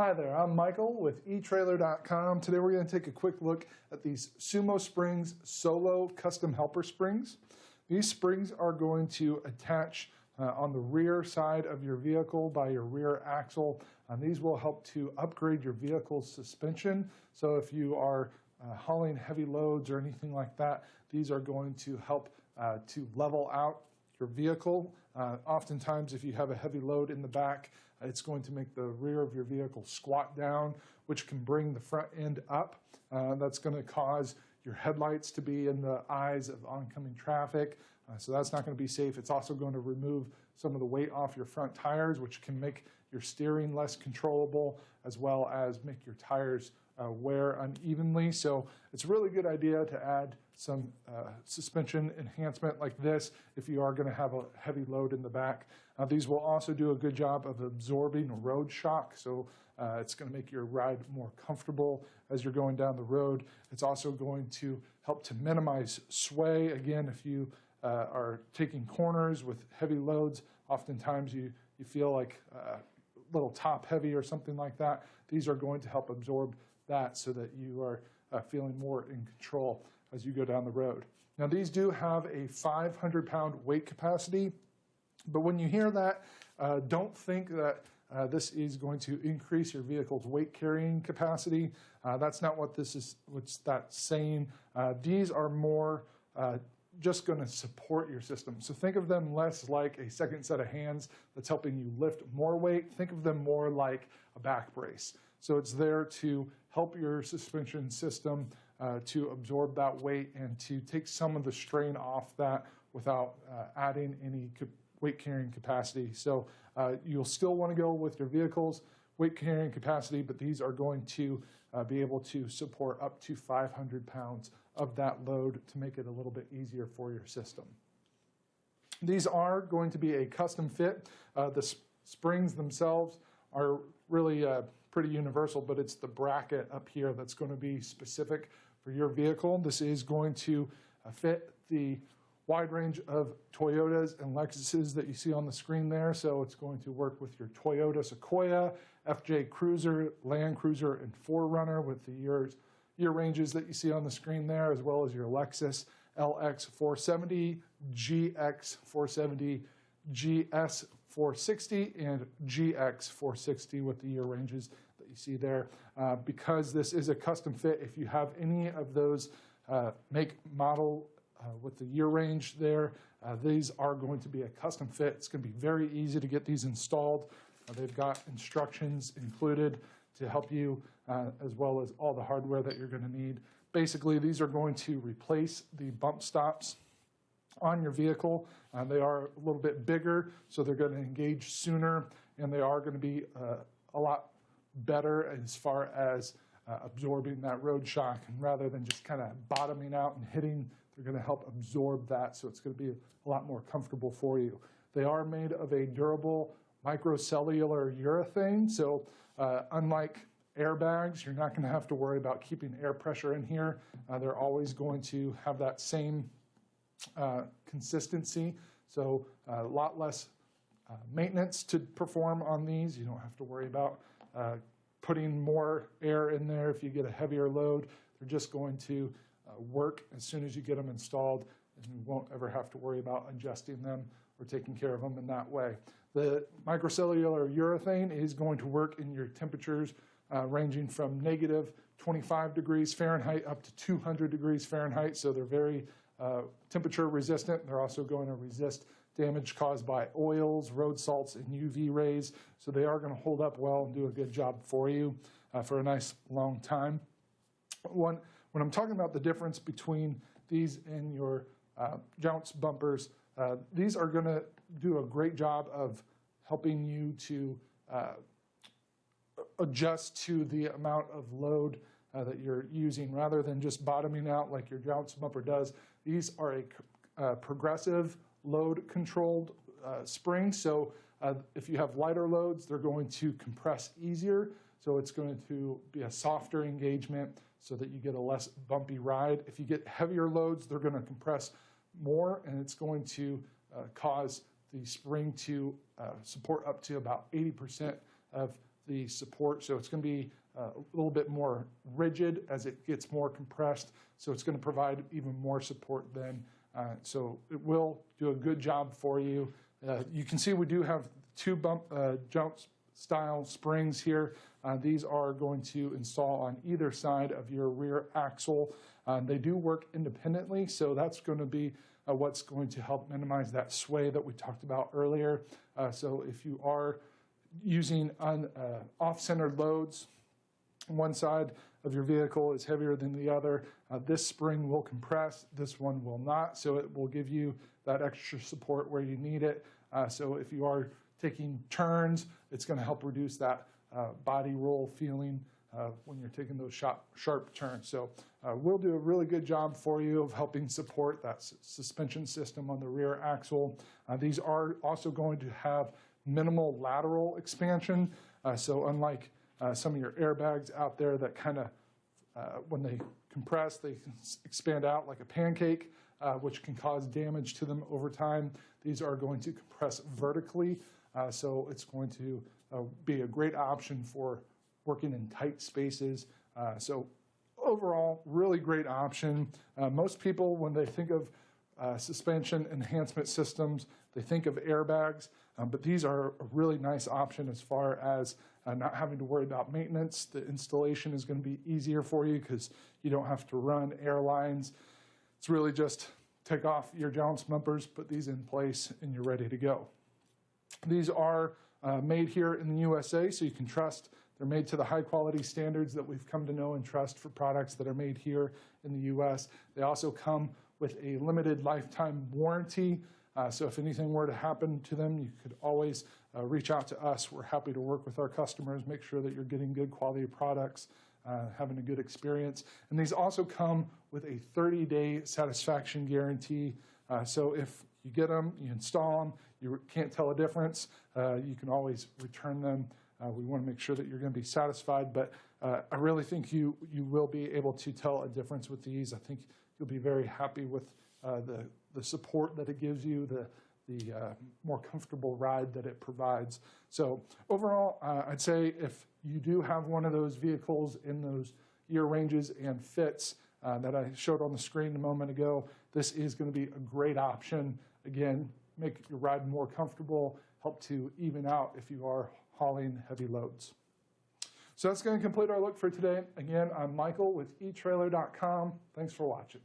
Hi there, I'm Michael with Etrailer.com. Today we're going to take a quick look at these SumoSprings Solo Custom Helper Springs. These springs are going to attach on the rear side of your vehicle by your rear axle. These will help to upgrade your vehicle's suspension. So if you are hauling heavy loads or anything like that, these are going to help to level out your vehicle. Oftentimes, if you have a heavy load in the back, it's going to make the rear of your vehicle squat down, which can bring the front end up. That's going to cause your headlights to be in the eyes of oncoming traffic, so that's not going to be safe. It's also going to remove some of the weight off your front tires, which can make your steering less controllable, as well as make your tires wear unevenly. So it's a really good idea to add some suspension enhancement like this if you are going to have a heavy load in the back. These will also do a good job of absorbing road shock, so it's going to make your ride more comfortable as you're going down the road. It's also going to help to minimize sway. Again, if you are taking corners with heavy loads, oftentimes you feel like a little top heavy or something like that. These are going to help absorb that so that you are feeling more in control as you go down the road. Now, these do have a 500-pound weight capacity, but when you hear that, don't think that this is going to increase your vehicle's weight carrying capacity. That's not what this is. What's that saying? These are more just going to support your system. So think of them less like a second set of hands that's helping you lift more weight. Think of them more like a back brace. So it's there to help your suspension system to absorb that weight and to take some of the strain off that without adding any weight carrying capacity. So you'll still want to go with your vehicle's weight carrying capacity, but these are going to be able to support up to 500 pounds of that load to make it a little bit easier for your system. These are going to be a custom fit. The springs themselves are really pretty universal, but it's the bracket up here that's going to be specific for your vehicle. This is going to fit the wide range of Toyotas and Lexuses that you see on the screen there. So it's going to work with your Toyota Sequoia, FJ Cruiser, Land Cruiser, and Forerunner with the year ranges that you see on the screen there, as well as your Lexus LX470, GX470, GS460, and GX460 with the year ranges that you see there. Because this is a custom fit, if you have any of those make, model, with the year range there, these are going to be a custom fit. It's going to be very easy to get these installed. They've got instructions included to help you, as well as all the hardware that you're going to need. Basically, these are going to replace the bump stops on your vehicle. They are a little bit bigger, so they're going to engage sooner, and they are going to be a lot better as far as absorbing that road shock. And rather than just kind of bottoming out and hitting, they're going to help absorb that, so it's going to be a lot more comfortable for you. They are made of a durable microcellular urethane, so unlike airbags, you're not going to have to worry about keeping air pressure in here. They're always going to have that same consistency, so a lot less maintenance to perform on these. You don't have to worry about putting more air in there if you get a heavier load. They're just going to work as soon as you get them installed, and you won't ever have to worry about adjusting them or taking care of them in that way. The microcellular urethane is going to work in your temperatures ranging from negative 25 degrees Fahrenheit up to 200 degrees Fahrenheit, so they're very temperature resistant. They're also going to resist damage caused by oils, road salts, and UV rays, so they are going to hold up well and do a good job for you for a nice long time. When I'm talking about the difference between these and your jounce bumpers, these are going to do a great job of helping you to adjust to the amount of load that you're using rather than just bottoming out like your jounce bumper does. These are a progressive load controlled spring, so if you have lighter loads, they're going to compress easier, so it's going to be a softer engagement so that you get a less bumpy ride. If you get heavier loads, they're going to compress more, and it's going to cause the spring to support up to about 80% of the support, so it's going to be a little bit more rigid as it gets more compressed, so it's going to provide even more support then. So it will do a good job for you. You can see we do have two jump style springs here. These are going to install on either side of your rear axle. They do work independently, so that's going to be what's going to help minimize that sway that we talked about earlier. So if you are using off-centered loads, one side of your vehicle is heavier than the other, this spring will compress, this one will not, so it will give you that extra support where you need it. So if you are taking turns, it's going to help reduce that body roll feeling when you're taking those sharp turns. So we'll do a really good job for you of helping support that suspension system on the rear axle. These are also going to have minimal lateral expansion. So unlike some of your airbags out there that kind of, when they compress, they expand out like a pancake, which can cause damage to them over time. These are going to compress vertically, so it's going to be a great option for working in tight spaces. So overall, really great option. Most people, when they think of suspension enhancement systems, they think of airbags, but these are a really nice option as far as not having to worry about maintenance. The installation is going to be easier for you because you don't have to run airlines. It's really just take off your jounce bumpers, put these in place, and you're ready to go. These are made here in the USA, so you can trust they're made to the high quality standards that we've come to know and trust for products that are made here in the US. They also come with a limited lifetime warranty, so if anything were to happen to them, you could always reach out to us. We're happy to work with our customers, make sure that you're getting good quality products, having a good experience. And these also come with a 30-day satisfaction guarantee. So if you get them, you install them, you can't tell a difference, you can always return them. We want to make sure that you're going to be satisfied, but I really think you will be able to tell a difference with these. I think you'll be very happy with the support that it gives you, the more comfortable ride that it provides. So overall, I'd say if you do have one of those vehicles in those year ranges and fits that I showed on the screen a moment ago, this is going to be a great option. Again, make your ride more comfortable, help to even out if you are hauling heavy loads. So that's going to complete our look for today. Again, I'm Michael with Etrailer.com. Thanks for watching.